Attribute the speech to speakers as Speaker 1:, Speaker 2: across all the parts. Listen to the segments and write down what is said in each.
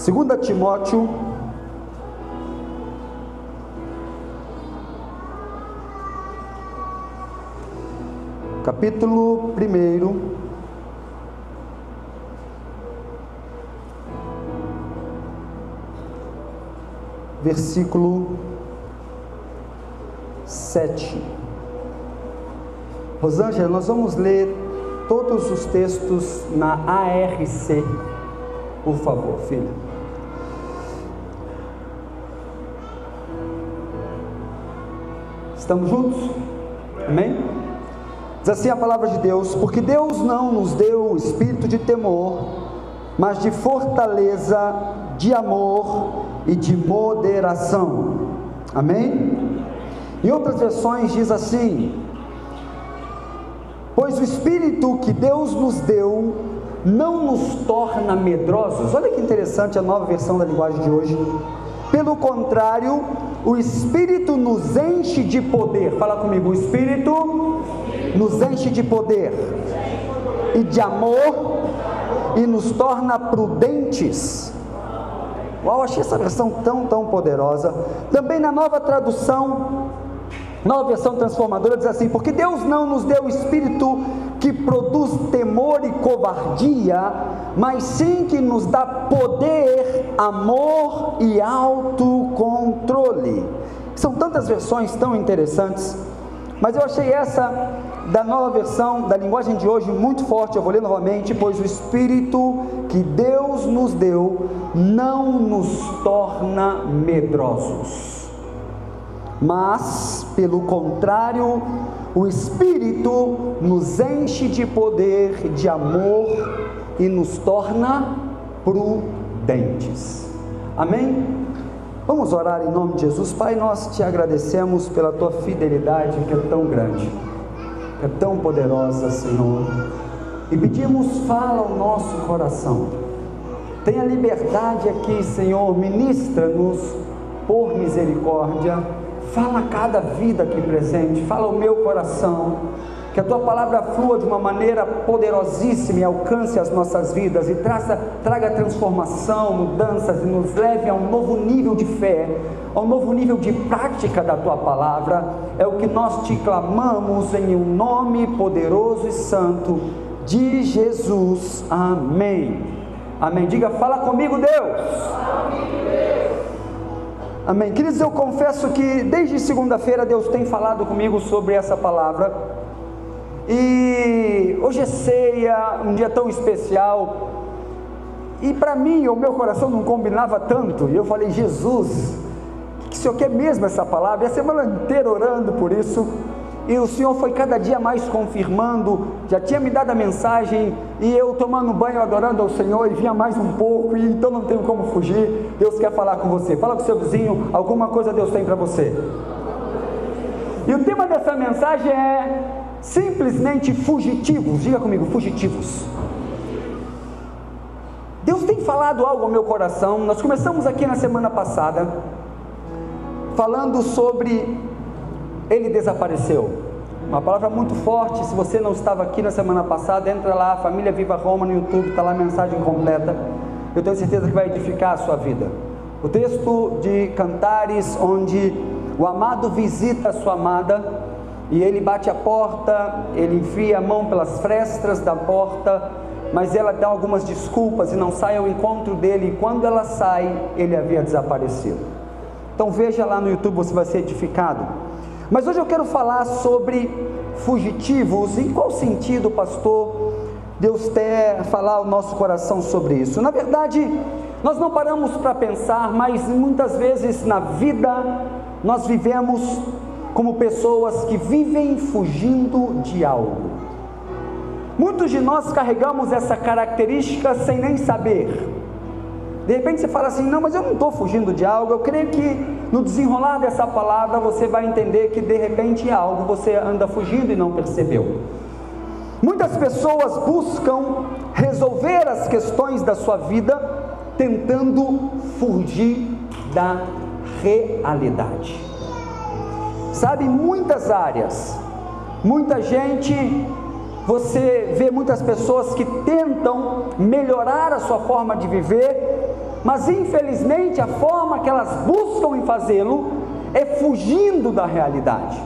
Speaker 1: 2 Timóteo, capítulo 1, versículo 7. Rosângela, nós vamos ler todos os textos na ARC, por favor, filha. Estamos juntos? Amém? Diz assim a palavra de Deus: porque Deus não nos deu o espírito de temor, mas de fortaleza, de amor e de moderação. Amém? Em outras versões diz assim: pois o espírito que Deus nos deu não nos torna medrosos. Olha que interessante a nova versão da linguagem de hoje. Pelo contrário, o Espírito nos enche de poder. Fala comigo: o Espírito nos enche de poder e de amor e nos torna prudentes. Uau, achei essa versão tão poderosa. Também na nova tradução, nova versão transformadora, diz assim: porque Deus não nos deu o Espírito que produz temor e covardia, mas sim que nos dá poder, amor e autocontrole. São tantas versões tão interessantes, mas eu achei essa da nova versão, da linguagem de hoje, muito forte. Eu vou ler novamente: pois o Espírito que Deus nos deu não nos torna medrosos, mas, pelo contrário, o Espírito nos enche de poder, de amor e nos torna prudentes. Amém? Vamos orar em nome de Jesus. Pai, nós te agradecemos pela tua fidelidade, que é tão grande, que é tão poderosa, Senhor, e pedimos: fala ao nosso coração. Tenha liberdade aqui, Senhor, ministra-nos por misericórdia. Fala a cada vida aqui presente, fala ao meu coração, que a tua palavra flua de uma maneira poderosíssima e alcance as nossas vidas e traga transformação, mudanças, e nos leve a um novo nível de fé, a um novo nível de prática da tua palavra. É o que nós te clamamos em um nome poderoso e santo de Jesus. Amém. Amém. Diga: fala comigo, Deus. Amém. Queridos, eu confesso que desde segunda-feira Deus tem falado comigo sobre essa palavra, e hoje é ceia, um dia tão especial, e para mim o meu coração não combinava tanto, e eu falei: Jesus, que o Senhor quer mesmo essa palavra? E a semana inteira orando por isso, e o Senhor foi cada dia mais confirmando. Já tinha me dado a mensagem, e eu tomando banho, adorando ao Senhor, e vinha mais um pouco, e então não tenho como fugir. Deus quer falar com você. Fala com o seu vizinho: alguma coisa Deus tem para você. E o tema dessa mensagem é simplesmente fugitivos. Diga comigo: fugitivos. Deus tem falado algo ao meu coração. Nós começamos aqui na semana passada falando sobre ele desapareceu. Uma palavra muito forte. Se você não estava aqui na semana passada, entra lá, Família Viva Roma no YouTube, está lá a mensagem completa. Eu tenho certeza que vai edificar a sua vida. O texto de Cantares, onde o amado visita a sua amada, e ele bate a porta, ele enfia a mão pelas frestas da porta, mas ela dá algumas desculpas e não sai ao encontro dele, e quando ela sai, ele havia desaparecido. Então veja lá no YouTube, você vai ser edificado. Mas hoje eu quero falar sobre fugitivos. Em qual sentido, pastor, Deus quer falar ao nosso coração sobre isso? Na verdade, nós não paramos para pensar, mas muitas vezes na vida nós vivemos como pessoas que vivem fugindo de algo. Muitos de nós carregamos essa característica sem nem saber. De repente você fala assim: não, mas eu não estou fugindo de algo. Eu creio que no desenrolar dessa palavra você vai entender que de repente é algo você anda fugindo e não percebeu. Muitas pessoas buscam resolver as questões da sua vida tentando fugir da realidade. Sabe, muitas áreas, muita gente, você vê muitas pessoas que tentam melhorar a sua forma de viver mas infelizmente a forma que elas buscam em fazê-lo é fugindo da realidade.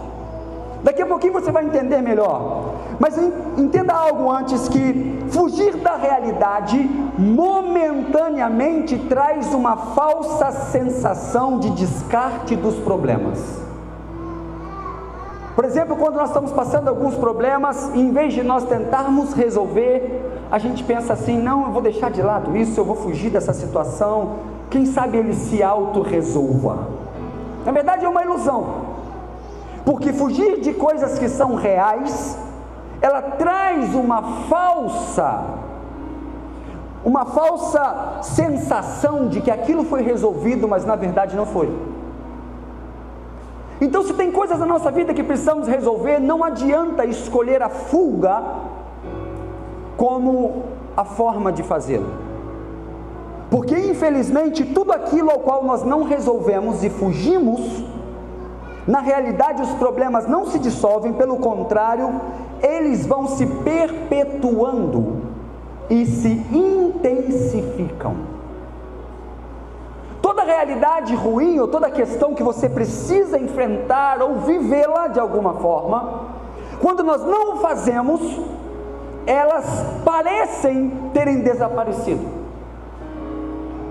Speaker 1: Daqui a pouquinho você vai entender melhor, mas entenda algo antes, que fugir da realidade momentaneamente traz uma falsa sensação de descarte dos problemas. Por exemplo, quando nós estamos passando alguns problemas, em vez de nós tentarmos resolver, a gente pensa assim: não, eu vou deixar de lado isso, eu vou fugir dessa situação, quem sabe ele se auto-resolva. Na verdade é uma ilusão, porque fugir de coisas que são reais, ela traz uma falsa sensação de que aquilo foi resolvido, mas na verdade não foi. Então, se tem coisas na nossa vida que precisamos resolver, não adianta escolher a fuga como a forma de fazê-lo, porque infelizmente tudo aquilo ao qual nós não resolvemos e fugimos, na realidade os problemas não se dissolvem, pelo contrário, eles vão se perpetuando e se intensificam. Toda realidade ruim, ou toda questão que você precisa enfrentar ou vivê-la de alguma forma, quando nós não o fazemos, elas parecem terem desaparecido.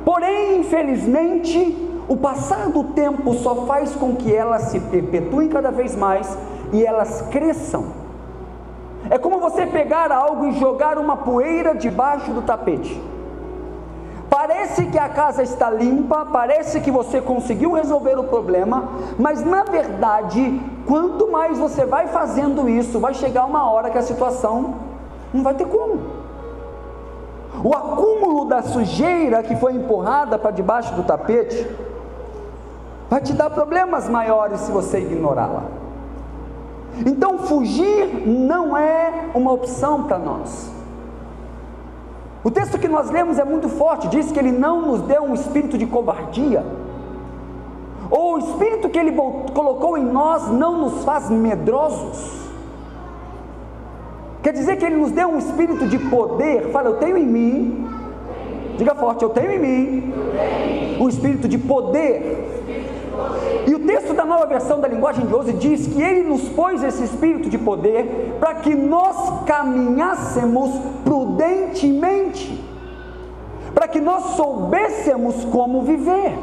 Speaker 1: Porém, infelizmente, o passar do tempo só faz com que elas se perpetuem cada vez mais e elas cresçam. É como você pegar algo e jogar uma poeira debaixo do tapete. Parece que a casa está limpa, parece que você conseguiu resolver o problema, mas na verdade, quanto mais você vai fazendo isso, vai chegar uma hora que a situação não vai ter como. O acúmulo da sujeira que foi empurrada para debaixo do tapete vai te dar problemas maiores se você ignorá-la. Então fugir não é uma opção para nós. O texto que nós lemos é muito forte, diz que Ele não nos deu um espírito de covardia, ou o espírito que Ele colocou em nós não nos faz medrosos. Quer dizer que Ele nos deu um espírito de poder. Fala, eu tenho em mim, diga forte, eu tenho em mim um espírito de poder. E o texto da Nova Versão da Linguagem de hoje diz que Ele nos pôs esse espírito de poder para que nós caminhássemos prudentemente, para que nós soubéssemos como viver.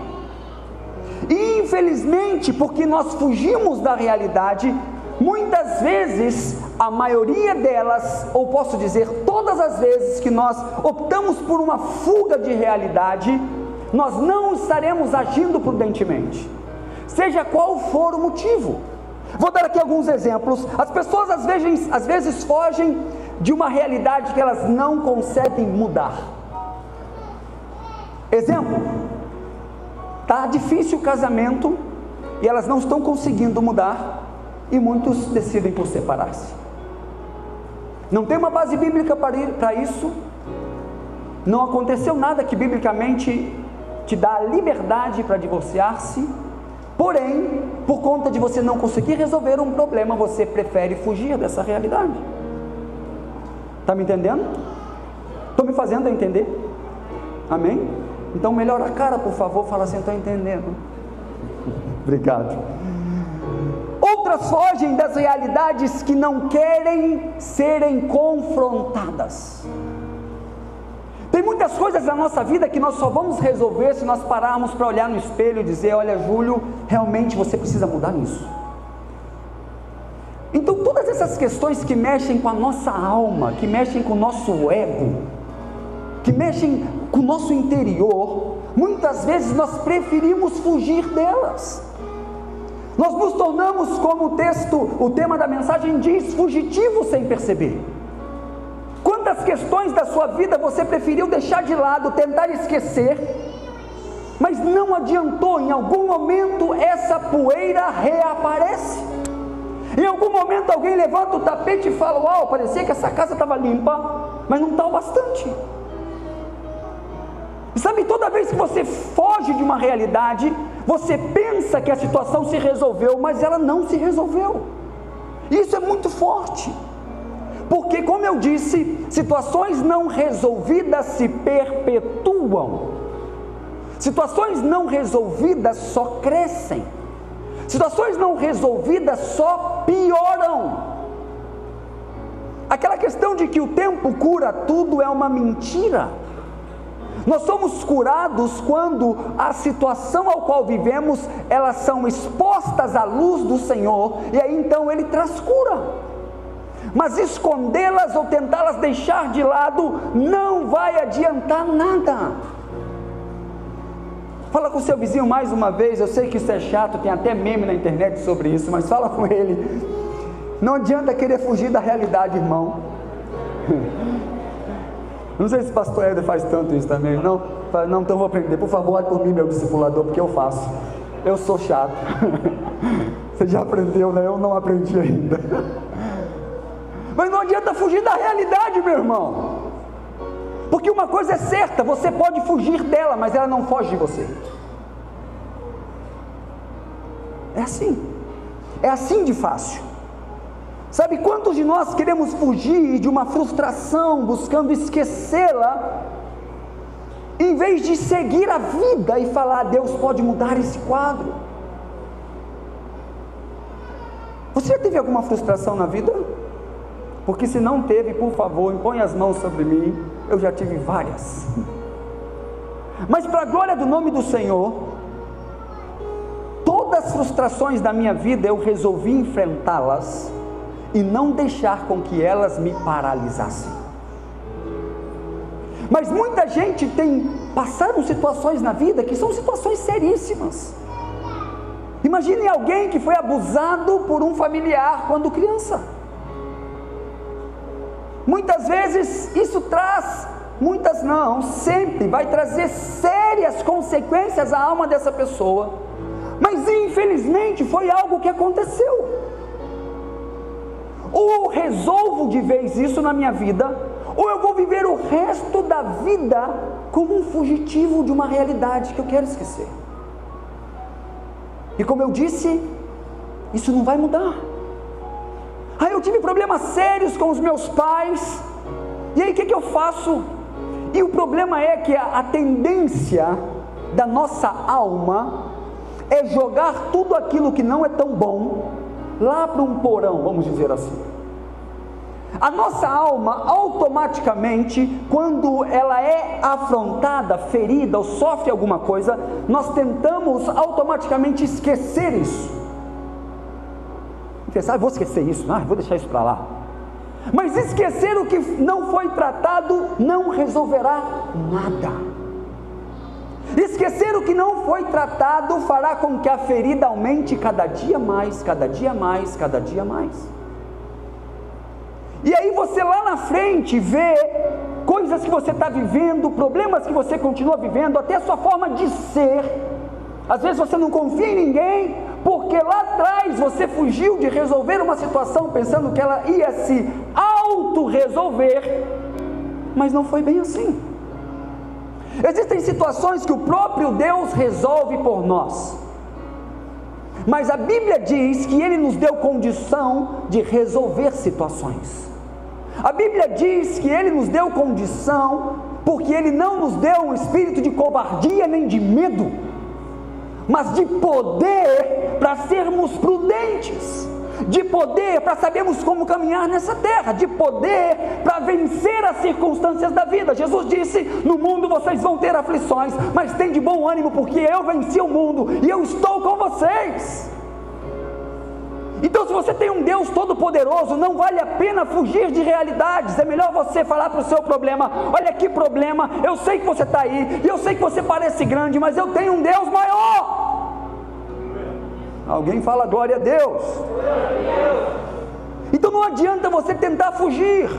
Speaker 1: E infelizmente, porque nós fugimos da realidade, muitas vezes, a maioria delas, ou posso dizer todas as vezes que nós optamos por uma fuga de realidade, nós não estaremos agindo prudentemente, seja qual for o motivo. Vou dar aqui alguns exemplos. As pessoas às vezes fogem de uma realidade que elas não conseguem mudar. Exemplo, está difícil o casamento e elas não estão conseguindo mudar, e muitos decidem por separar-se. Não tem uma base bíblica para isso, não aconteceu nada que biblicamente te dá a liberdade para divorciar-se, porém, por conta de você não conseguir resolver um problema, você prefere fugir dessa realidade. Está me entendendo? Estou me fazendo entender? Amém? Então melhora a cara, por favor, fala assim, estou entendendo. Obrigado. Outras fogem das realidades que não querem serem confrontadas. Tem muitas coisas na nossa vida que nós só vamos resolver se nós pararmos para olhar no espelho e dizer, olha Júlio, realmente você precisa mudar nisso. Então todas essas questões que mexem com a nossa alma, que mexem com o nosso ego, que mexem com o nosso interior, muitas vezes nós preferimos fugir delas. Nós nos tornamos, como o tema da mensagem diz, fugitivos sem perceber. Quantas questões da sua vida você preferiu deixar de lado, tentar esquecer, mas não adiantou, em algum momento essa poeira reaparece. Em algum momento alguém levanta o tapete e fala, uau, parecia que essa casa estava limpa, mas não está o bastante. E sabe, toda vez que você foge de uma realidade, você pensa que a situação se resolveu, mas ela não se resolveu. Isso é muito forte, porque, como eu disse, situações não resolvidas se perpetuam. Situações não resolvidas só crescem. Situações não resolvidas só pioram. Aquela questão de que o tempo cura tudo é uma mentira. Nós somos curados quando a situação ao qual vivemos, elas são expostas à luz do Senhor, e aí então Ele traz cura. Mas escondê-las ou tentá-las deixar de lado, não vai adiantar nada. Fala com o seu vizinho mais uma vez, eu sei que isso é chato, tem até meme na internet sobre isso, mas fala com ele. Não adianta querer fugir da realidade, irmão. Não sei se o pastor Éder faz tanto isso também. Não, então vou aprender. Por favor, ore por mim, meu discipulador, porque eu faço. Eu sou chato. Você já aprendeu, né? Eu não aprendi ainda. Mas não adianta fugir da realidade, meu irmão. Porque uma coisa é certa, você pode fugir dela, mas ela não foge de você. É assim. É assim de fácil. Sabe quantos de nós queremos fugir de uma frustração, buscando esquecê-la, em vez de seguir a vida e falar: Deus pode mudar esse quadro? Você já teve alguma frustração na vida? Porque se não teve, por favor, impõe as mãos sobre mim. Eu já tive várias. Mas para a glória do nome do Senhor, todas as frustrações da minha vida eu resolvi enfrentá-las e não deixar com que elas me paralisassem. Mas muita gente tem passado situações na vida que são situações seríssimas. Imagine alguém que foi abusado por um familiar quando criança. Muitas vezes isso traz, muitas não, sempre vai trazer sérias consequências à alma dessa pessoa. Mas infelizmente foi algo que aconteceu. Ou eu resolvo de vez isso na minha vida, ou eu vou viver o resto da vida como um fugitivo de uma realidade que eu quero esquecer. E como eu disse, isso não vai mudar. Eu tive problemas sérios com os meus pais, e aí o que eu faço? E o problema é que a tendência da nossa alma é jogar tudo aquilo que não é tão bom lá para um porão, vamos dizer assim. A nossa alma automaticamente, quando ela é afrontada, ferida ou sofre alguma coisa, nós tentamos automaticamente esquecer isso. Pensar, vou esquecer isso, vou deixar isso para lá. Mas esquecer o que não foi tratado não resolverá nada. Esquecer o que não foi tratado fará com que a ferida aumente cada dia mais, cada dia mais, cada dia mais. E aí você lá na frente vê coisas que você está vivendo, problemas que você continua vivendo, até a sua forma de ser. Às vezes você não confia em ninguém, porque lá atrás você fugiu de resolver uma situação pensando que ela ia se auto-resolver, mas não foi bem assim. Existem situações que o próprio Deus resolve por nós, mas a Bíblia diz que Ele nos deu condição de resolver situações. A Bíblia diz que Ele nos deu condição, porque Ele não nos deu um espírito de covardia nem de medo, mas de poder para sermos prudentes, de poder para sabermos como caminhar nessa terra, de poder para vencer as circunstâncias da vida. Jesus disse: no mundo vocês vão ter aflições, mas tem de bom ânimo, porque eu venci o mundo e eu estou com vocês. Então, se você tem um Deus todo-poderoso, não vale a pena fugir de realidades. É melhor você falar para o seu problema: olha que problema, eu sei que você está aí, e eu sei que você parece grande, mas eu tenho um Deus maior. Alguém fala glória a Deus. Então não adianta você tentar fugir.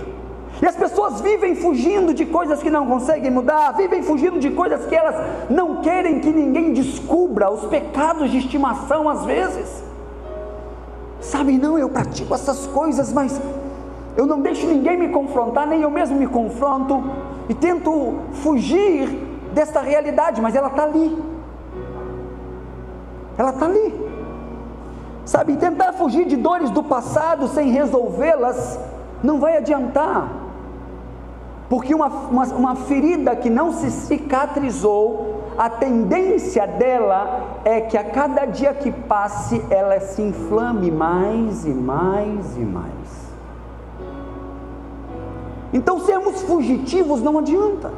Speaker 1: E as pessoas vivem fugindo de coisas que não conseguem mudar, vivem fugindo de coisas que elas não querem que ninguém descubra, os pecados de estimação às vezes. Sabe, não, eu pratico essas coisas, mas eu não deixo ninguém me confrontar, nem eu mesmo me confronto, e tento fugir desta realidade, mas ela está ali. Ela está ali. Sabe, tentar fugir de dores do passado sem resolvê-las não vai adiantar, porque uma ferida que não se cicatrizou, a tendência dela é que a cada dia que passe, ela se inflame mais e mais e mais. Então, sermos fugitivos não adianta.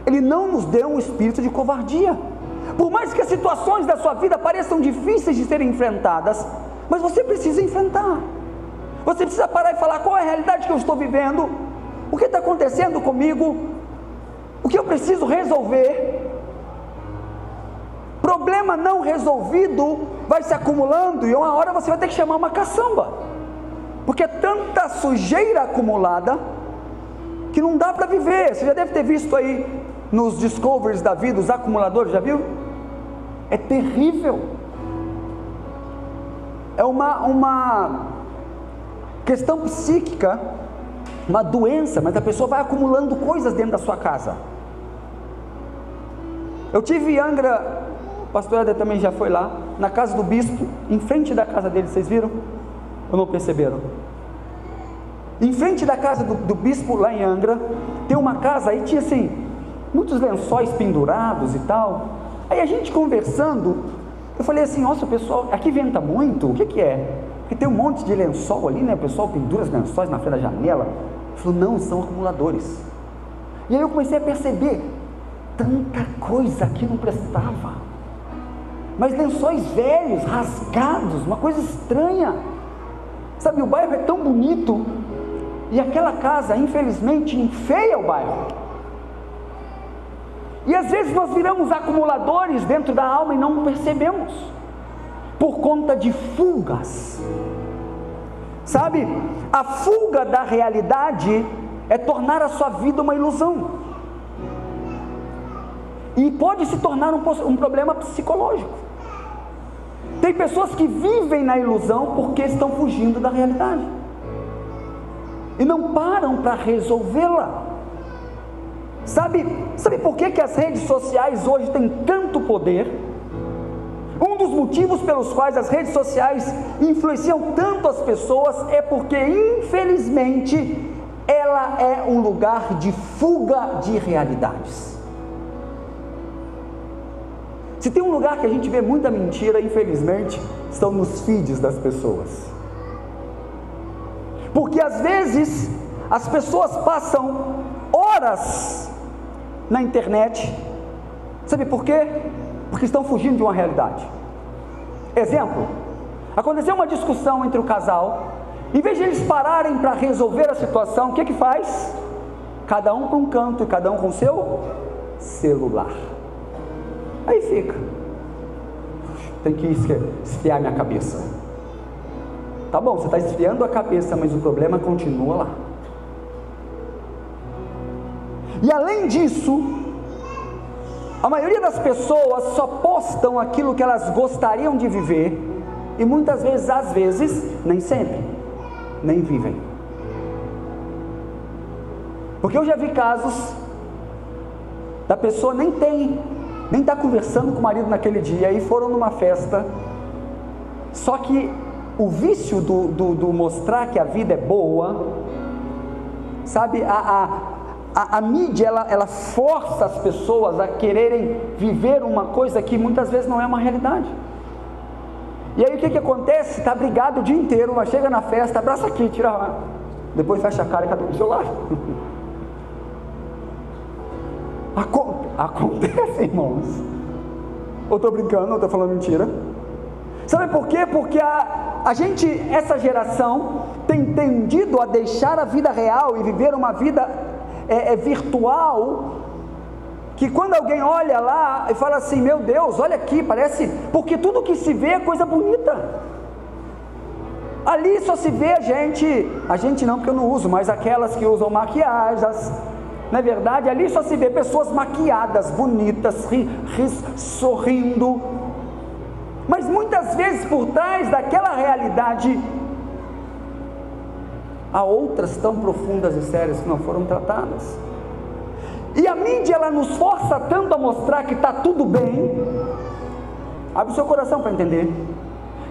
Speaker 1: Ele não nos deu um espírito de covardia. Por mais que as situações da sua vida pareçam difíceis de serem enfrentadas, mas você precisa enfrentar. Você precisa parar e falar: qual é a realidade que eu estou vivendo? O que está acontecendo comigo? O que eu preciso resolver? Problema não resolvido vai se acumulando e uma hora você vai ter que chamar uma caçamba, porque é tanta sujeira acumulada que não dá para viver. Você já deve ter visto aí nos Discoveries da vida, os acumuladores, já viu? É terrível. É uma questão psíquica, uma doença, mas a pessoa vai acumulando coisas dentro da sua casa. Eu tive em Angra, o pastor Eder também já foi lá, na casa do bispo, em frente da casa dele, vocês viram? Ou não perceberam? Em frente da casa do bispo lá em Angra, tem uma casa, aí tinha assim, muitos lençóis pendurados e tal. Aí a gente conversando, eu falei assim: nossa, pessoal, aqui venta muito, o que é? Porque tem um monte de lençol ali, né? O pessoal pendura os lençóis na frente da janela. Ele falou: não, são acumuladores. E aí eu comecei a perceber, tanta coisa que não prestava, mas lençóis velhos, rasgados, uma coisa estranha, sabe? O bairro é tão bonito, e aquela casa, infelizmente, enfeia o bairro. E às vezes nós viramos acumuladores dentro da alma e não percebemos, por conta de fugas, sabe? A fuga da realidade é tornar a sua vida uma ilusão, e pode se tornar um problema psicológico. Tem pessoas que vivem na ilusão porque estão fugindo da realidade, e não param para resolvê-la. Sabe por que as redes sociais hoje têm tanto poder? Um dos motivos pelos quais as redes sociais influenciam tanto as pessoas é porque, infelizmente, ela é um lugar de fuga de realidades. Se tem um lugar que a gente vê muita mentira, infelizmente, estão nos feeds das pessoas. Porque às vezes as pessoas passam horas na internet, sabe por quê? Porque estão fugindo de uma realidade. Exemplo: aconteceu uma discussão entre o casal, em vez de eles pararem para resolver a situação, o que faz? Cada um para um canto e cada um com seu celular. Aí fica, tem que esfriar minha cabeça. Tá bom, você está esfriando a cabeça, mas o problema continua lá. E além disso, a maioria das pessoas só postam aquilo que elas gostariam de viver, e muitas vezes, às vezes, nem sempre, nem vivem. Porque eu já vi casos da pessoa nem está conversando com o marido naquele dia, e foram numa festa, só que o vício do mostrar que a vida é boa, sabe, a mídia, ela força as pessoas a quererem viver uma coisa que muitas vezes não é uma realidade. E aí o que acontece? Está brigado o dia inteiro, mas chega na festa, abraça aqui, tira lá, depois fecha a cara e cada um do seu lado. Acontece, irmãos. Ou estou brincando, ou estou falando mentira. Sabe por quê? Porque a gente, essa geração, tem tendido a deixar a vida real e viver uma vida virtual, que quando alguém olha lá e fala assim: meu Deus, olha aqui, parece, porque tudo que se vê é coisa bonita. Ali só se vê a gente não, porque eu não uso, mas aquelas que usam maquiagens, não é verdade? Ali só se vê pessoas maquiadas, bonitas, sorrindo, mas muitas vezes por trás daquela realidade há outras tão profundas e sérias que não foram tratadas. E a mídia, ela nos força tanto a mostrar que está tudo bem. Abre o seu coração para entender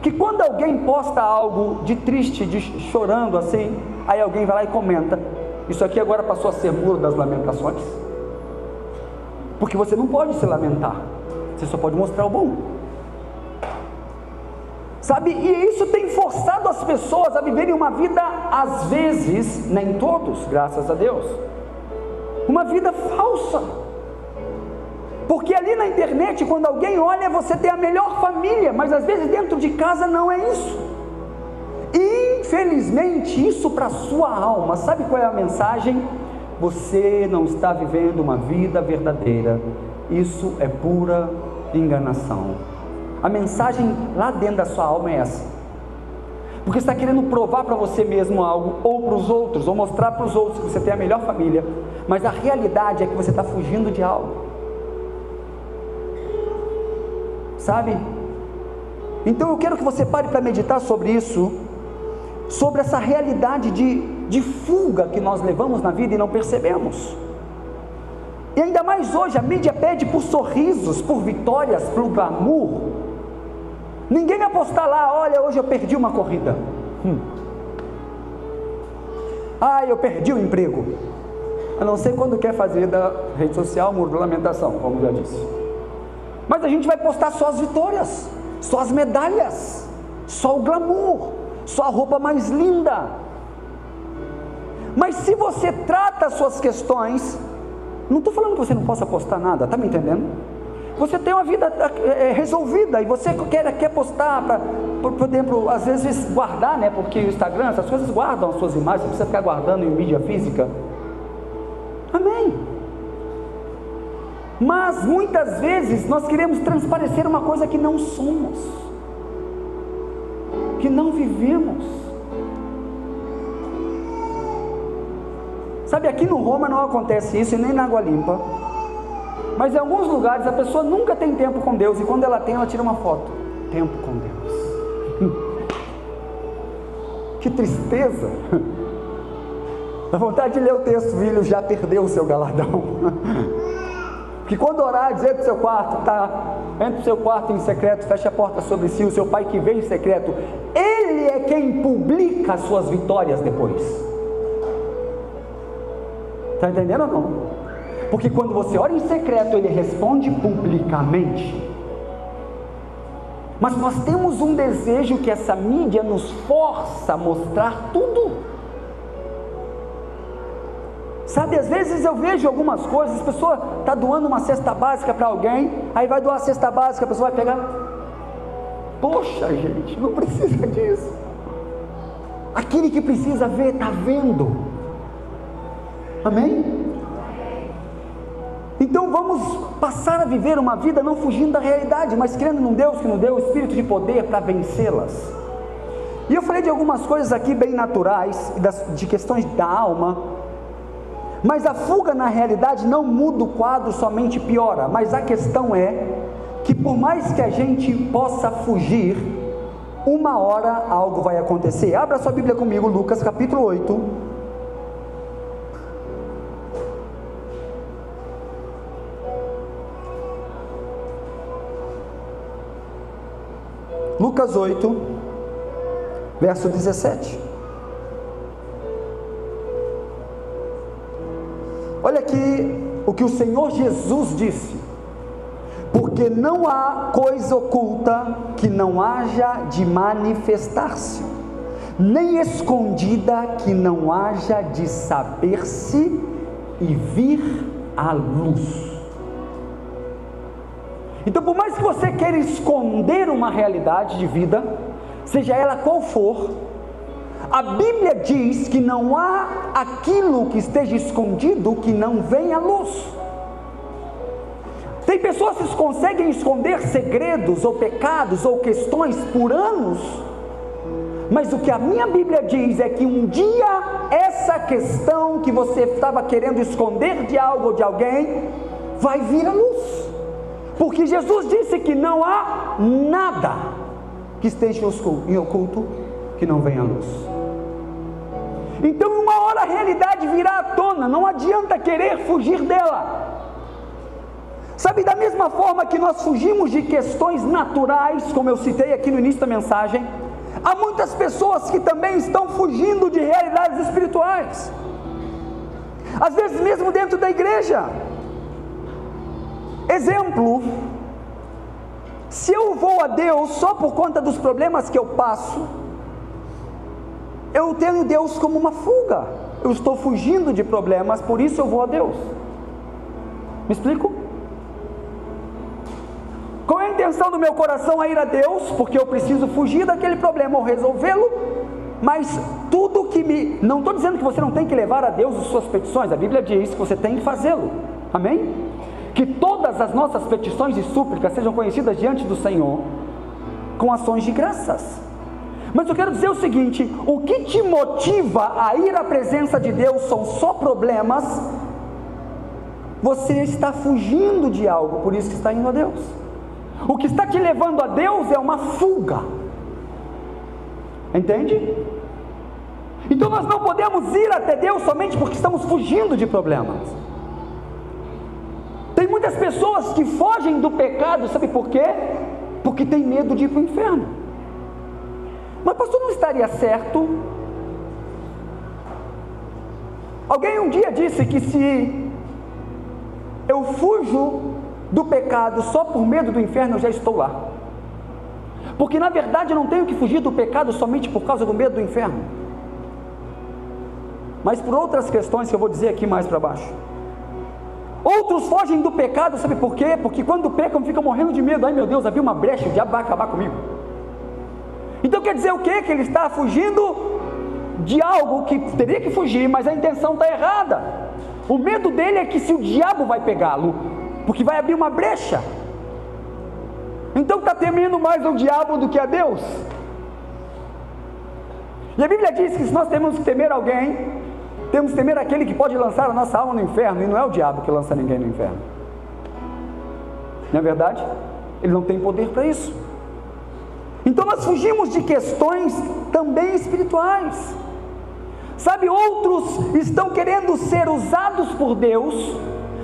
Speaker 1: que quando alguém posta algo de triste, de chorando assim, aí alguém vai lá e comenta: isso aqui agora passou a ser muro das lamentações. porque você não pode se lamentar, você só pode mostrar o bom. Sabe, e isso tem forçado as pessoas a viverem uma vida, às vezes, nem todos, graças a Deus, uma vida falsa. Porque ali na internet, quando alguém olha, você tem a melhor família, mas às vezes dentro de casa não é isso. E infelizmente isso para a sua alma, sabe qual é a mensagem? Você não está vivendo uma vida verdadeira, isso é pura enganação. A mensagem lá dentro da sua alma é essa, porque você está querendo provar para você mesmo algo, ou para os outros, ou mostrar para os outros que você tem a melhor família, mas a realidade é que você está fugindo de algo, sabe? Então eu quero que você pare para meditar sobre isso, sobre essa realidade de fuga que nós levamos na vida e não percebemos. E ainda mais hoje, a mídia pede por sorrisos, por vitórias, por glamour. Ninguém vai postar lá, olha, hoje eu perdi uma corrida. Eu perdi o emprego. A não ser quando quer fazer da rede social muro de lamentação, como já disse. Mas a gente vai postar só as vitórias, só as medalhas, só o glamour, só a roupa mais linda. Mas se você trata as suas questões, não estou falando que você não possa postar nada, está me entendendo? Você tem uma vida resolvida e você quer postar para, por exemplo, às vezes guardar, né? Porque o Instagram, essas coisas guardam as suas imagens, você precisa ficar guardando em mídia física. Amém. Mas muitas vezes nós queremos transparecer uma coisa que não somos, que não vivemos. Sabe, aqui no Roma não acontece isso e nem na Água Limpa, mas em alguns lugares a pessoa nunca tem tempo com Deus, e quando ela tem, ela tira uma foto. Tempo com Deus. Que tristeza. Dá vontade de ler o texto, filho, já perdeu o seu galardão. Que quando orar, dizer para o seu quarto, entra para o seu quarto em secreto, fecha a porta sobre si, o seu pai que vem em secreto, ele é quem publica as suas vitórias depois. Está entendendo ou não? Porque quando você ora em secreto, ele responde publicamente. Mas nós temos um desejo que essa mídia nos força a mostrar tudo. Sabe, às vezes eu vejo algumas coisas, a pessoa está doando uma cesta básica para alguém, aí vai doar a cesta básica, a pessoa vai pegar. Poxa, gente, não precisa disso. Aquele que precisa ver, está vendo. Amém? Então vamos passar a viver uma vida não fugindo da realidade, mas crendo num Deus que nos deu o espírito de poder para vencê-las. E eu falei de algumas coisas aqui bem naturais, de questões da alma, mas a fuga na realidade não muda o quadro, somente piora. Mas a questão é que por mais que a gente possa fugir, uma hora algo vai acontecer. Abra sua Bíblia comigo, Lucas capítulo 8. Lucas 8, verso 17. Olha aqui o que o Senhor Jesus disse: porque não há coisa oculta que não haja de manifestar-se, nem escondida que não haja de saber-se e vir à luz. Então, por mais que você queira esconder uma realidade de vida, seja ela qual for, a Bíblia diz que não há aquilo que esteja escondido que não venha à luz. Tem pessoas que conseguem esconder segredos ou pecados ou questões por anos, mas o que a minha Bíblia diz é que um dia essa questão que você estava querendo esconder de algo ou de alguém vai vir à luz. Porque Jesus disse que não há nada que esteja em oculto que não venha à luz. Então uma hora a realidade virá à tona, não adianta querer fugir dela. Sabe, da mesma forma que nós fugimos de questões naturais, como eu citei aqui no início da mensagem, há muitas pessoas que também estão fugindo de realidades espirituais, às vezes mesmo dentro da igreja. Exemplo, se eu vou a Deus só por conta dos problemas que eu passo, eu tenho Deus como uma fuga, eu estou fugindo de problemas, por isso eu vou a Deus. Me explico? Qual é a intenção do meu coração a ir a Deus? Porque eu preciso fugir daquele problema ou resolvê-lo, mas tudo que me... Não estou dizendo que você não tem que levar a Deus as suas petições, a Bíblia diz que você tem que fazê-lo, amém? Que todas as nossas petições e súplicas sejam conhecidas diante do Senhor, com ações de graças. Mas eu quero dizer o seguinte: o que te motiva a ir à presença de Deus são só problemas, você está fugindo de algo, por isso que está indo a Deus. O que está te levando a Deus é uma fuga, entende? Então nós não podemos ir até Deus somente porque estamos fugindo de problemas. Tem muitas pessoas que fogem do pecado, sabe por quê? Porque tem medo de ir para o inferno. Mas pastor, não estaria certo? Alguém um dia disse que se eu fujo do pecado só por medo do inferno, eu já estou lá. Porque na verdade eu não tenho que fugir do pecado somente por causa do medo do inferno, mas por outras questões que eu vou dizer aqui mais para baixo. Outros fogem do pecado, sabe por quê? Porque quando pecam ficam morrendo de medo. Ai meu Deus, abriu uma brecha, o diabo vai acabar comigo. Então quer dizer o quê? Que ele está fugindo de algo que teria que fugir, mas a intenção está errada. O medo dele é que se o diabo vai pegá-lo, porque vai abrir uma brecha. Então está temendo mais o diabo do que a Deus. E a Bíblia diz que se nós temos que temer alguém, temos que temer aquele que pode lançar a nossa alma no inferno, e não é o diabo que lança ninguém no inferno. Não é verdade? Ele não tem poder para isso. Então nós fugimos de questões também espirituais. Sabe, outros estão querendo ser usados por Deus,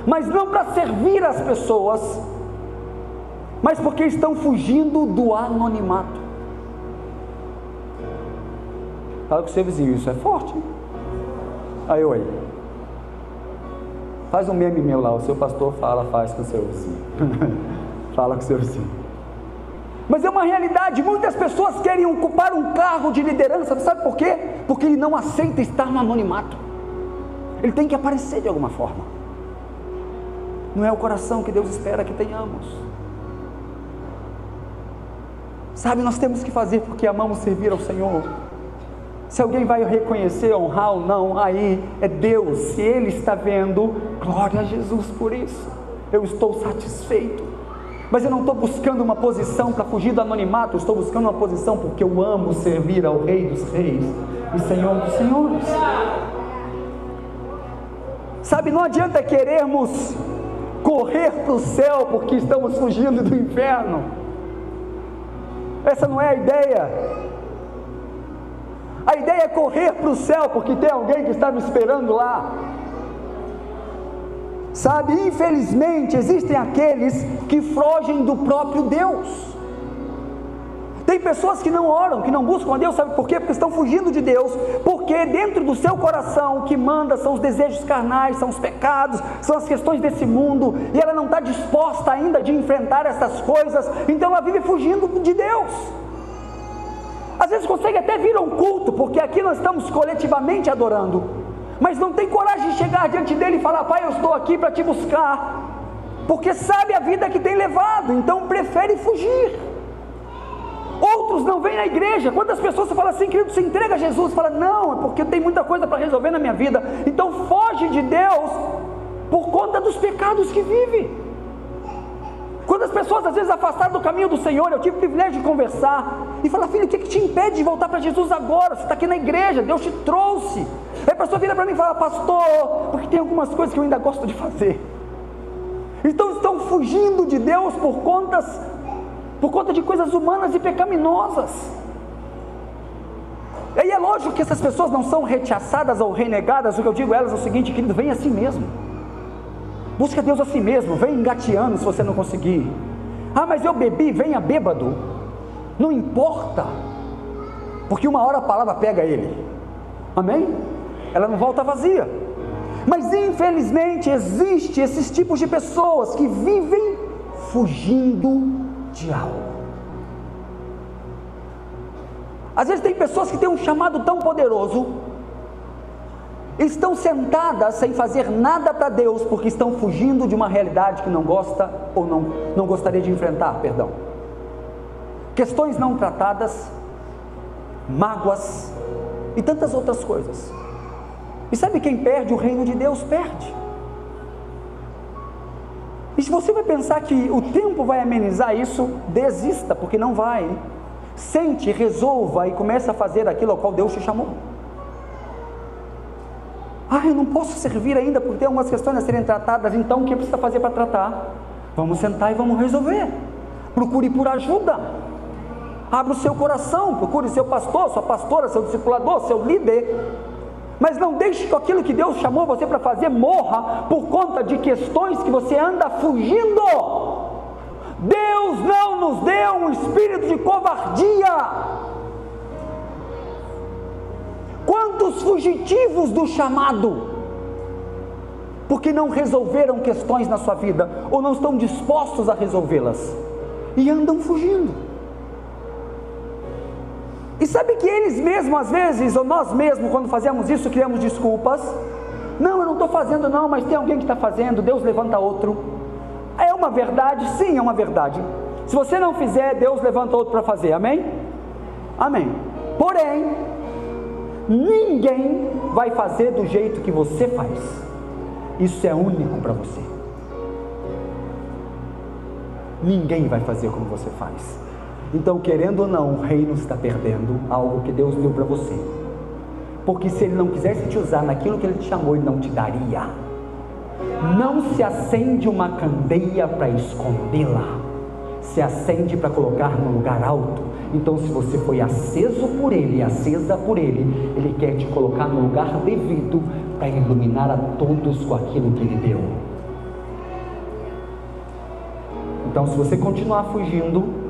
Speaker 1: mas não para servir as pessoas, mas porque estão fugindo do anonimato. Fala com o seu vizinho, isso é forte, hein? Aí, oi. Faz um meme meu lá, o seu pastor faz com o seu vizinho. Fala com o seu vizinho. Mas é uma realidade, muitas pessoas querem ocupar um cargo de liderança, sabe por quê? Porque ele não aceita estar no anonimato, ele tem que aparecer de alguma forma. Não é o coração que Deus espera que tenhamos. Sabe, nós temos que fazer porque amamos servir ao Senhor. Se alguém vai reconhecer, honrar ou não, aí é Deus. Se Ele está vendo, glória a Jesus por isso, eu estou satisfeito. Mas eu não estou buscando uma posição para fugir do anonimato, eu estou buscando uma posição porque eu amo servir ao Rei dos Reis e Senhor dos Senhores. Sabe, não adianta querermos correr para o céu porque estamos fugindo do inferno. Essa não é a ideia. A ideia é correr para o céu porque tem alguém que está me esperando lá. Sabe, infelizmente existem aqueles que fogem do próprio Deus. Tem pessoas que não oram, que não buscam a Deus, sabe por quê? Porque estão fugindo de Deus, porque dentro do seu coração o que manda são os desejos carnais, são os pecados, são as questões desse mundo, e ela não está disposta ainda de enfrentar essas coisas, então ela vive fugindo de Deus. Às vezes consegue até vir a um culto, porque aqui nós estamos coletivamente adorando, mas não tem coragem de chegar diante dele e falar: Pai, eu estou aqui para te buscar, porque sabe a vida que tem levado, então prefere fugir. Outros não vêm na igreja. Quantas pessoas você fala assim: querido, você entrega a Jesus? Fala: não, é porque tem muita coisa para resolver na minha vida. Então foge de Deus por conta dos pecados que vive. Quantas pessoas às vezes afastaram do caminho do Senhor, eu tive o privilégio de conversar e falar: filho, o que te impede de voltar para Jesus agora? Você está aqui na igreja, Deus te trouxe. Aí a pessoa vira para mim e fala: pastor, porque tem algumas coisas que eu ainda gosto de fazer. Então estão fugindo de Deus por conta de coisas humanas e pecaminosas. E aí é lógico que essas pessoas não são rechaçadas ou renegadas. O que eu digo a elas é o seguinte: querido, vem assim mesmo, busca Deus assim mesmo, vem engateando se você não conseguir. Ah, mas eu bebi, venha bêbado, não importa, porque uma hora a palavra pega ele, amém? Ela não volta vazia. Mas infelizmente existe esses tipos de pessoas que vivem fugindo de algo. Às vezes tem pessoas que têm um chamado tão poderoso, estão sentadas sem fazer nada para Deus, porque estão fugindo de uma realidade que não gosta, ou não gostaria de enfrentar, perdão. Questões não tratadas, mágoas e tantas outras coisas. E sabe quem perde? O reino de Deus perde. E se você vai pensar que o tempo vai amenizar isso, desista, porque não vai. Sente, resolva e comece a fazer aquilo ao qual Deus te chamou. Eu não posso servir ainda porque tem algumas questões a serem tratadas. Então o que precisa fazer para tratar? Vamos sentar e vamos resolver. Procure por ajuda. Abra o seu coração, procure seu pastor, sua pastora, seu discipulador, seu líder. Mas não deixe que aquilo que Deus chamou você para fazer morra por conta de questões que você anda fugindo. Deus não nos deu um espírito de covardia. Quantos fugitivos do chamado, porque não resolveram questões na sua vida, ou não estão dispostos a resolvê-las, e andam fugindo. E sabe que eles mesmos, às vezes, ou nós mesmos, quando fazemos isso, criamos desculpas. Não, eu não estou fazendo não, mas tem alguém que está fazendo, Deus levanta outro. É uma verdade? Sim, é uma verdade. Se você não fizer, Deus levanta outro para fazer, amém? Amém. Porém, ninguém vai fazer do jeito que você faz. Isso é único para você. Ninguém vai fazer como você faz. Então, querendo ou não, o reino está perdendo algo que Deus deu para você. Porque se Ele não quisesse te usar naquilo que Ele te chamou, Ele não te daria. Não se acende uma candeia para escondê-la, se acende para colocar no lugar alto. Então, se você foi aceso por Ele, acesa por Ele, Ele quer te colocar no lugar devido para iluminar a todos com aquilo que Ele deu. Então, se você continuar fugindo,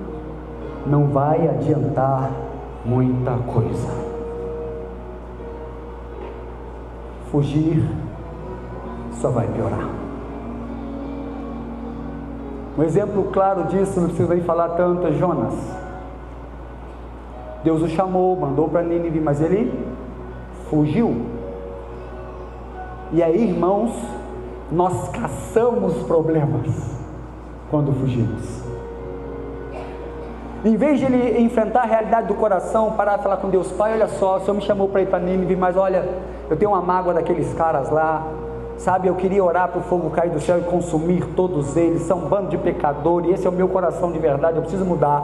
Speaker 1: não vai adiantar muita coisa. Fugir só vai piorar. Um exemplo claro disso, não precisa nem falar tanto, é Jonas. Deus o chamou, mandou para Nínive, mas ele fugiu. E aí, irmãos, nós caçamos problemas quando fugimos. Em vez de ele enfrentar a realidade do coração, parar e falar com Deus: Pai, olha só, o Senhor me chamou para ir para Nínive, mas olha, eu tenho uma mágoa daqueles caras lá, sabe, eu queria orar para o fogo cair do céu e consumir todos eles, são um bando de pecadores, e esse é o meu coração de verdade, eu preciso mudar,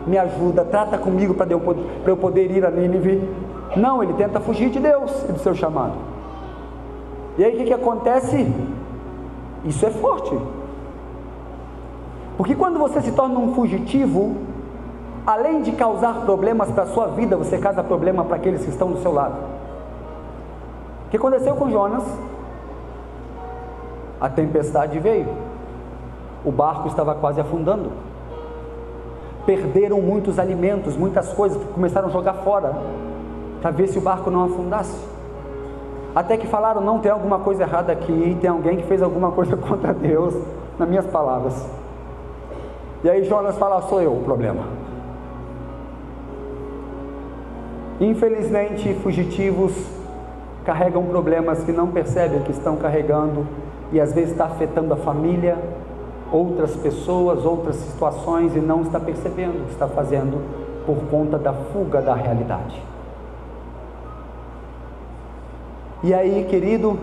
Speaker 1: me ajuda, trata comigo para eu poder ir a Nínive. Não, ele tenta fugir de Deus e do seu chamado. E aí o que acontece? Isso é forte, porque quando você se torna um fugitivo, além de causar problemas para a sua vida, você causa problema para aqueles que estão do seu lado. O que aconteceu com Jonas? A tempestade veio, o barco estava quase afundando, perderam muitos alimentos, muitas coisas, começaram a jogar fora, para ver se o barco não afundasse, até que falaram: não, tem alguma coisa errada aqui, tem alguém que fez alguma coisa contra Deus, nas minhas palavras. E aí Jonas fala: sou eu o problema. Infelizmente, fugitivos carregam problemas que não percebem que estão carregando, e às vezes está afetando a família, outras pessoas, outras situações, e não está percebendo o que está fazendo por conta da fuga da realidade. E aí, querido,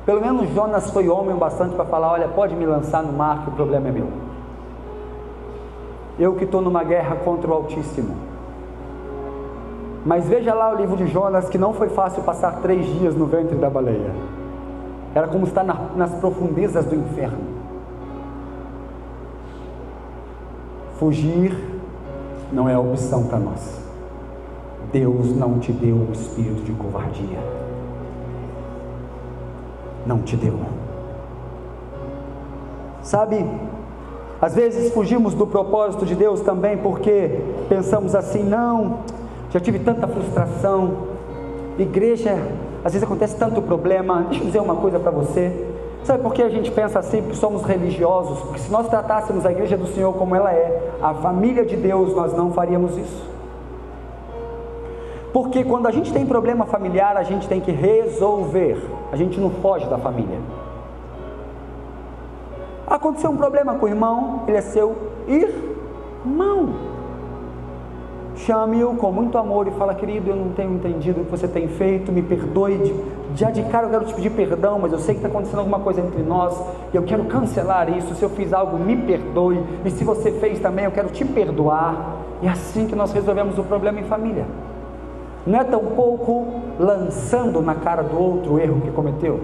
Speaker 1: pelo menos Jonas foi homem bastante para falar: olha, pode me lançar no mar que o problema é meu. Eu que estou numa guerra contra o Altíssimo. Mas veja lá o livro de Jonas, que não foi fácil passar 3 dias no ventre da baleia. Era como estar nas profundezas do inferno. Fugir não é opção para nós. Deus não te deu um espírito de covardia. Não te deu. Sabe, às vezes fugimos do propósito de Deus também porque pensamos assim: não, já tive tanta frustração, igreja, às vezes acontece tanto problema. Deixa eu dizer uma coisa para você: Sabe por que a gente pensa assim? Porque somos religiosos. Porque se nós tratássemos a igreja do Senhor como ela é, a família de Deus, nós não faríamos isso. Porque quando a gente tem problema familiar, a gente tem que resolver. A gente não foge da família. Aconteceu um problema com o irmão, ele é seu irmão. Chame-o com muito amor e fala: querido, eu não tenho entendido o que você tem feito, me perdoe, já de cara eu quero te pedir perdão, mas eu sei que está acontecendo alguma coisa entre nós, e eu quero cancelar isso. Se eu fiz algo, me perdoe, e se você fez também, eu quero te perdoar. E é assim que nós resolvemos o problema em família. Não é tão pouco lançando na cara do outro o erro que cometeu,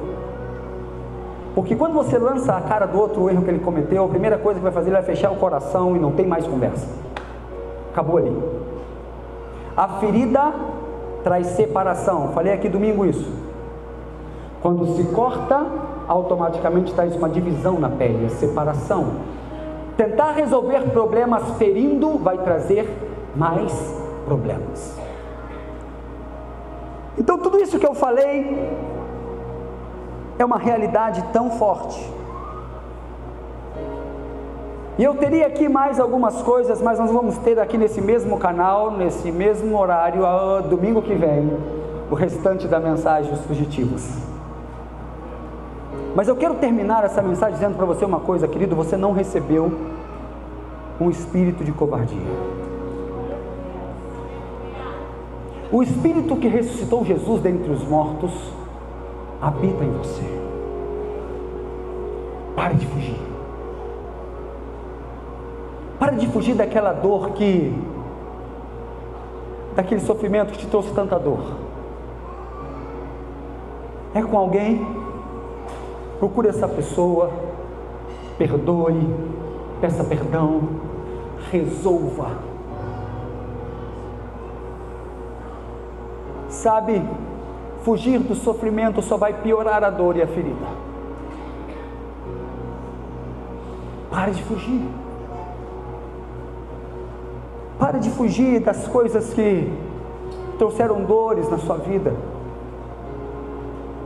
Speaker 1: porque quando você lança a cara do outro o erro que ele cometeu, a primeira coisa que vai fazer, ele vai fechar o coração e não tem mais conversa, acabou ali. A ferida traz separação, falei aqui domingo isso. Quando se corta, automaticamente traz uma divisão na pele, a separação. Tentar resolver problemas ferindo vai trazer mais problemas. Então tudo isso que eu falei é uma realidade tão forte. E eu teria aqui mais algumas coisas, mas nós vamos ter aqui nesse mesmo canal, nesse mesmo horário, domingo que vem, o restante da mensagem, os fugitivos. Mas eu quero terminar essa mensagem dizendo para você uma coisa, querido: você não recebeu um espírito de covardia. O Espírito que ressuscitou Jesus dentre os mortos habita em você. Pare de fugir. Pare de fugir daquela dor daquele sofrimento que te trouxe tanta dor. É com alguém? Procure essa pessoa, perdoe, peça perdão, resolva. Sabe, fugir do sofrimento só vai piorar a dor e a ferida. Pare de fugir. Pare de fugir das coisas que trouxeram dores na sua vida.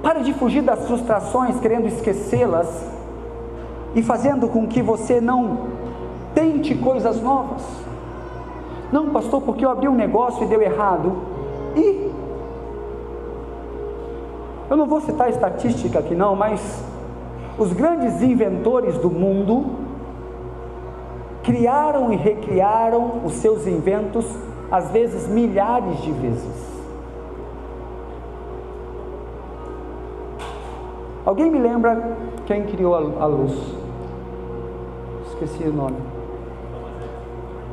Speaker 1: Pare de fugir das frustrações, querendo esquecê-las e fazendo com que você não tente coisas novas. Não, pastor, porque eu abri um negócio e deu errado. E eu não vou citar estatística aqui não, mas os grandes inventores do mundo criaram e recriaram os seus inventos, às vezes milhares de vezes. Alguém me lembra quem criou a luz? Esqueci o nome.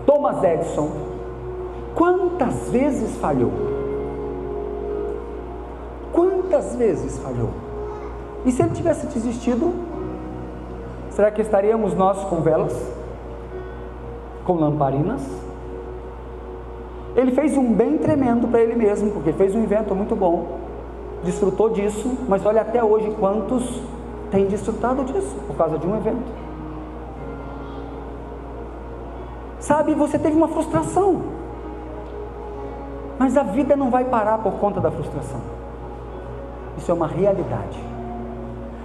Speaker 1: Thomas Edison. Quantas vezes falhou? Quantas vezes falhou? E se ele tivesse desistido, será que estaríamos nós com velas? Com lamparinas? Ele fez um bem tremendo para ele mesmo, porque fez um invento muito bom, desfrutou disso, mas olha até hoje quantos têm desfrutado disso, por causa de um evento. Sabe, você teve uma frustração, mas a vida não vai parar por conta da frustração. Isso é uma realidade.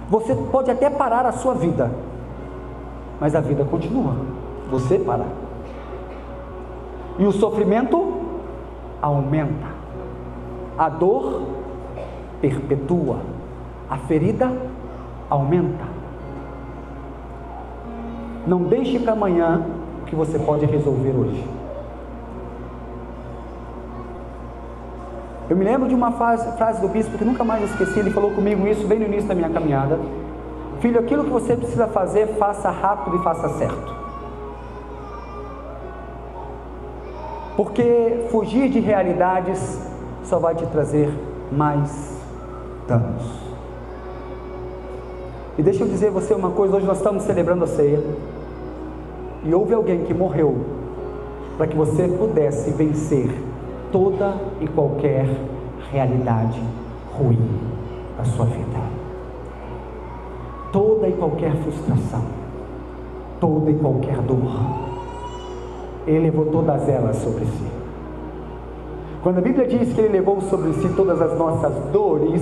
Speaker 1: Você pode até parar a sua vida, mas a vida continua, você parar. E o sofrimento aumenta, a dor perpetua, a ferida aumenta. Não deixe para amanhã o que você pode resolver hoje. Eu me lembro de uma frase do bispo que nunca mais esqueci. Ele falou comigo isso bem no início da minha caminhada: filho, aquilo que você precisa fazer, faça rápido e faça certo. Porque fugir de realidades só vai te trazer mais danos. E deixa eu dizer a você uma coisa: hoje nós estamos celebrando a ceia, e houve alguém que morreu para que você pudesse vencer toda e qualquer realidade ruim da sua vida, toda e qualquer frustração, toda e qualquer dor. Ele levou todas elas sobre si. Quando a Bíblia diz que Ele levou sobre si todas as nossas dores,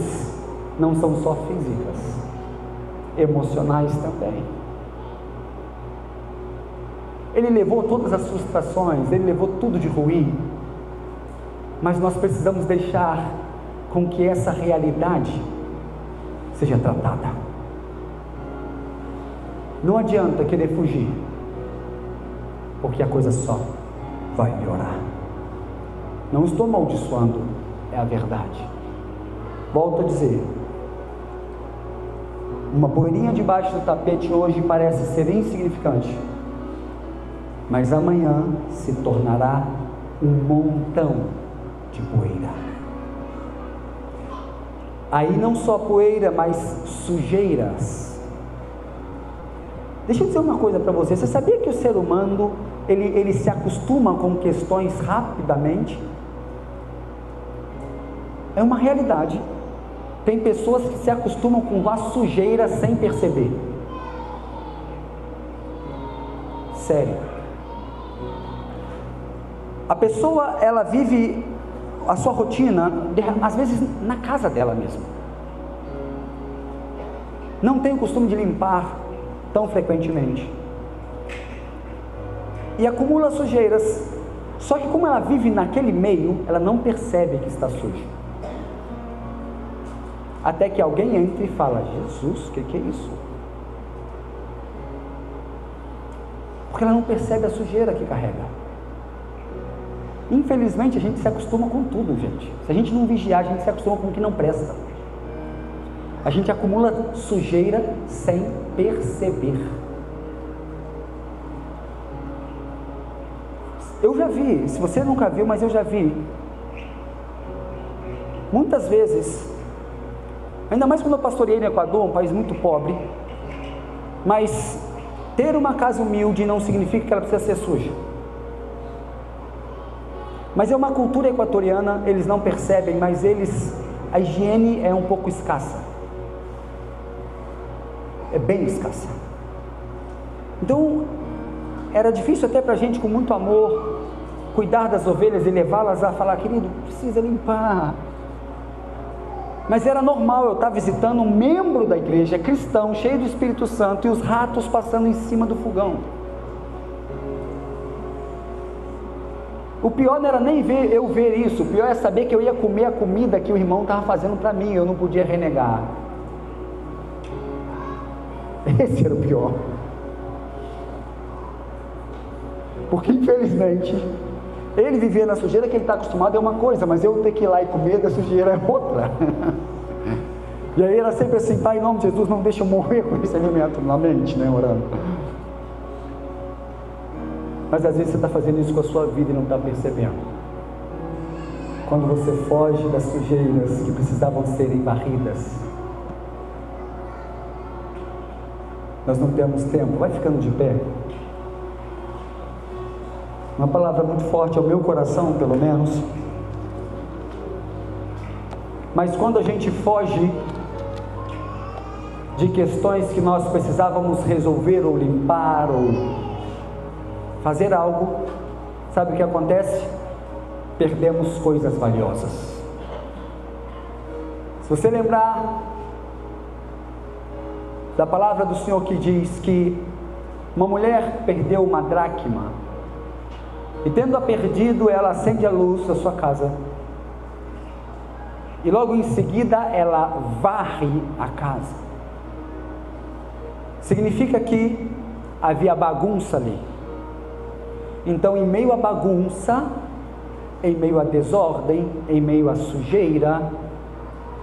Speaker 1: não são só físicas. emocionais também. Ele levou todas as frustrações, ele levou tudo de ruim, mas nós precisamos deixar com que essa realidade seja tratada. Não adianta querer fugir, porque a coisa só vai piorar. Não estou amaldiçoando, é a verdade. Volto a dizer, uma poeirinha debaixo do tapete hoje parece ser insignificante, mas amanhã se tornará um montão de poeira. Aí não só poeira, mas sujeiras. Deixa eu dizer uma coisa para você. Você sabia que o ser humano ele se acostuma com questões rapidamente? É uma realidade. Tem pessoas que se acostumam com a sujeira sem perceber. Sério. A pessoa, ela vive a sua rotina, às vezes na casa dela mesmo. Não tem o costume de limpar tão frequentemente. E acumula sujeiras. Só que como ela vive naquele meio, ela não percebe que está suja. Até que alguém entra e fala: Jesus, o que é isso? Porque ela não percebe a sujeira que carrega. Infelizmente a gente se acostuma com tudo, gente. Se a gente não vigiar, a gente se acostuma com o que não presta. A gente acumula sujeira sem perceber. Eu já vi, se você nunca viu, mas eu já vi. Muitas vezes, ainda mais quando eu pastoreei no Equador, um país muito pobre, mas ter uma casa humilde não significa que ela precisa ser suja. Mas é uma cultura equatoriana, eles não percebem, mas a higiene é um pouco escassa. É bem escassa. Então, era difícil até para a gente, com muito amor, cuidar das ovelhas e levá-las a falar: querido, precisa limpar. Mas era normal eu estar visitando um membro da igreja, cristão, cheio do Espírito Santo, e os ratos passando em cima do fogão. O pior não era nem eu ver isso, o pior é saber que eu ia comer a comida que o irmão estava fazendo para mim, eu não podia renegar. Esse era o pior. Porque infelizmente, ele viver na sujeira que ele está acostumado é uma coisa, mas eu ter que ir lá e comer da sujeira é outra. E aí era sempre assim: Pai, em nome de Jesus, não deixa eu morrer com esse alimento na mente, né, orando. Mas às vezes você está fazendo isso com a sua vida e não está percebendo. Quando você foge das sujeiras que precisavam serem varridas. Nós não temos tempo. Vai ficando de pé. Uma palavra muito forte ao meu coração, pelo menos. Mas quando a gente foge de questões que nós precisávamos resolver ou limpar ou fazer algo, sabe o que acontece? Perdemos coisas valiosas. Se você lembrar da palavra do Senhor que diz que uma mulher perdeu uma dracma, e tendo-a perdido, ela acende a luz da sua casa, e logo em seguida ela varre a casa. Significa que havia bagunça ali. Então, em meio à bagunça, em meio à desordem, em meio à sujeira,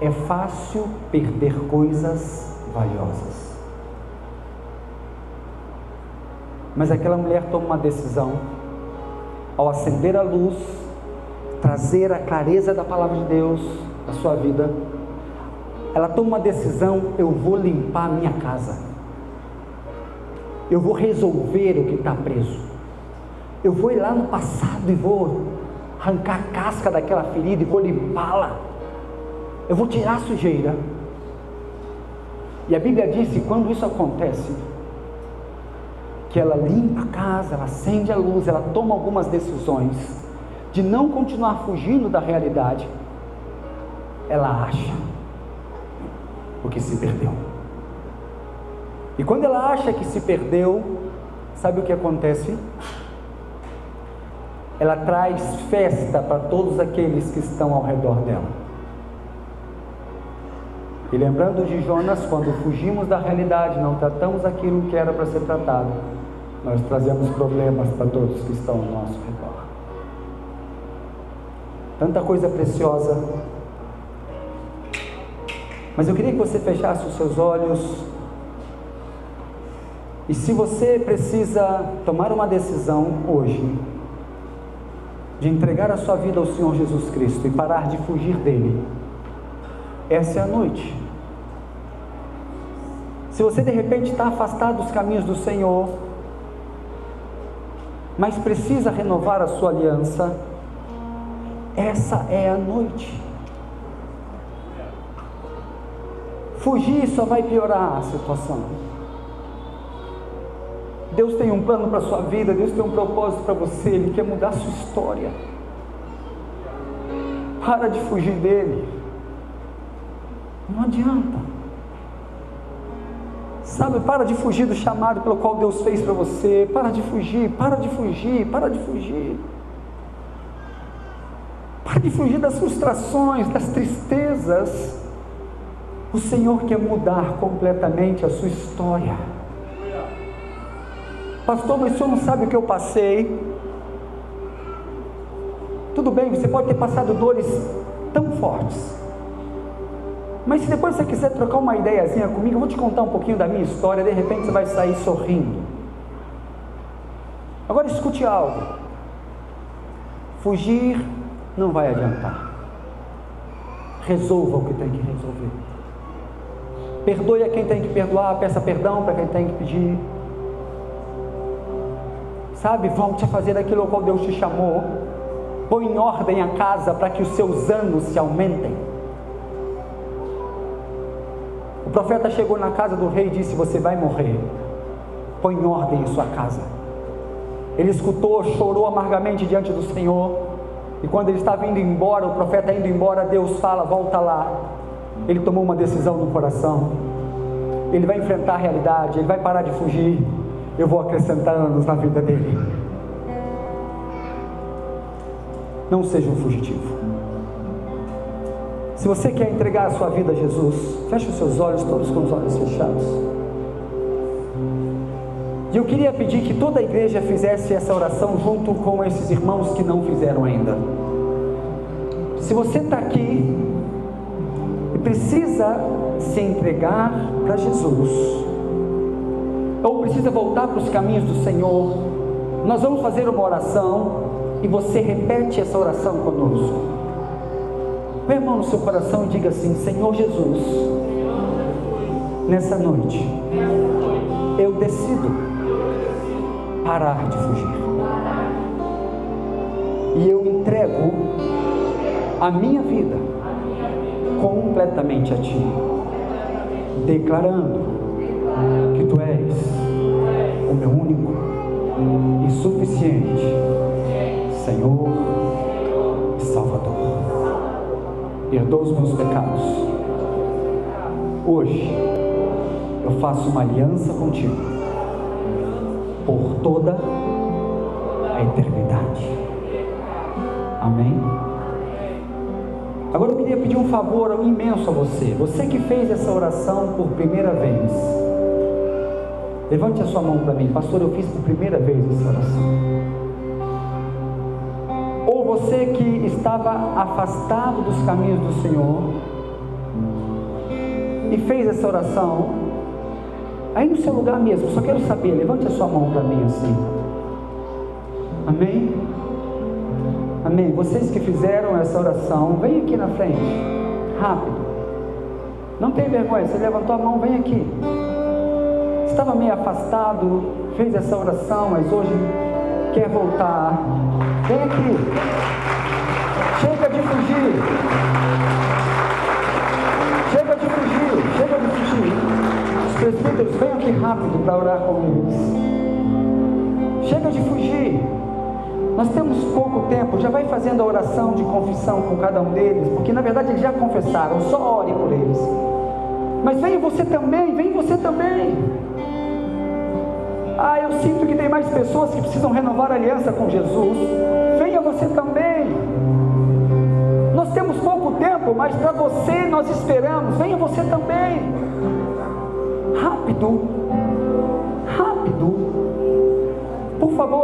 Speaker 1: é fácil perder coisas valiosas. Mas aquela mulher toma uma decisão, ao acender a luz, trazer a clareza da palavra de Deus na sua vida. Ela toma uma decisão: eu vou limpar a minha casa, eu vou resolver o que está preso. Eu vou ir lá no passado e vou arrancar a casca daquela ferida e vou limpá-la. Eu vou tirar a sujeira. E a Bíblia diz que quando isso acontece, que ela limpa a casa, ela acende a luz, ela toma algumas decisões de não continuar fugindo da realidade, ela acha o que se perdeu. E quando ela acha que se perdeu, sabe o que acontece? Ela traz festa para todos aqueles que estão ao redor dela. E lembrando de Jonas, quando fugimos da realidade, não tratamos aquilo que era para ser tratado, nós trazemos problemas para todos que estão ao nosso redor. Tanta coisa preciosa. Mas eu queria que você fechasse os seus olhos. E se você precisa tomar uma decisão hoje, de entregar a sua vida ao Senhor Jesus Cristo e parar de fugir dele, essa é a noite. Se você de repente está afastado dos caminhos do Senhor, mas precisa renovar a sua aliança, essa é a noite. Fugir só vai piorar a situação. Deus tem um plano para a sua vida, Deus tem um propósito para você, Ele quer mudar a sua história. Para de fugir dele. Não adianta. Sabe, para de fugir do chamado pelo qual Deus fez para você. Para de fugir, para de fugir, para de fugir. Para de fugir das frustrações, das tristezas. O Senhor quer mudar completamente a sua história. Pastor, mas o senhor não sabe o que eu passei. Tudo bem, você pode ter passado dores tão fortes, mas se depois você quiser trocar uma ideiazinha comigo, eu vou te contar um pouquinho da minha história, de repente você vai sair sorrindo. Agora escute algo. Fugir não vai adiantar. Resolva o que tem que resolver. Perdoe a quem tem que perdoar, peça perdão para quem tem que pedir. Sabe, volte a fazer aquilo ao qual Deus te chamou. Põe em ordem a casa para que os seus anos se aumentem. O profeta chegou na casa do rei e disse: você vai morrer. Põe em ordem a sua casa. Ele escutou, chorou amargamente diante do Senhor. E quando ele estava indo embora, o profeta indo embora, Deus fala: volta lá. Ele tomou uma decisão no coração. Ele vai enfrentar a realidade, ele vai parar de fugir. Eu vou acrescentar anos na vida dele. Não seja um fugitivo. Se você quer entregar a sua vida a Jesus, feche os seus olhos, todos com os olhos fechados. E eu queria pedir que toda a igreja fizesse essa oração junto com esses irmãos que não fizeram ainda. Se você está aqui e precisa se entregar para Jesus, ou precisa voltar para os caminhos do Senhor, nós vamos fazer uma oração e você repete essa oração conosco. Põe a mão no seu coração e diga assim: Senhor Jesus, nessa noite eu decido parar de fugir e eu entrego a minha vida completamente a Ti, declarando que Tu és o meu único e suficiente Senhor e Salvador. Perdoa os meus pecados. Hoje eu faço uma aliança contigo por toda a eternidade. Amém? Agora eu queria pedir um favor imenso a você. Você que fez essa oração por primeira vez, levante a sua mão para mim. Pastor, eu fiz por primeira vez essa oração. Ou você que estava afastado dos caminhos do Senhor e fez essa oração aí no seu lugar mesmo. Só quero saber, levante a sua mão para mim assim. Amém? Amém. Vocês que fizeram essa oração, vem aqui na frente, rápido. Não tem vergonha, você levantou a mão, vem aqui. Estava meio afastado, fez essa oração, mas hoje quer voltar. Vem aqui. Chega de fugir. Chega de fugir. Chega de fugir. Os presbíteros, vem aqui rápido para orar com eles. Chega de fugir. Nós temos pouco tempo. Já vai fazendo a oração de confissão com cada um deles, porque na verdade eles já confessaram. Só ore por eles. Mas venha você também, vem você também. Eu sinto que tem mais pessoas que precisam renovar a aliança com Jesus. Venha você também. Nós temos pouco tempo, mas para você nós esperamos. Venha você também. Rápido, rápido. Por favor.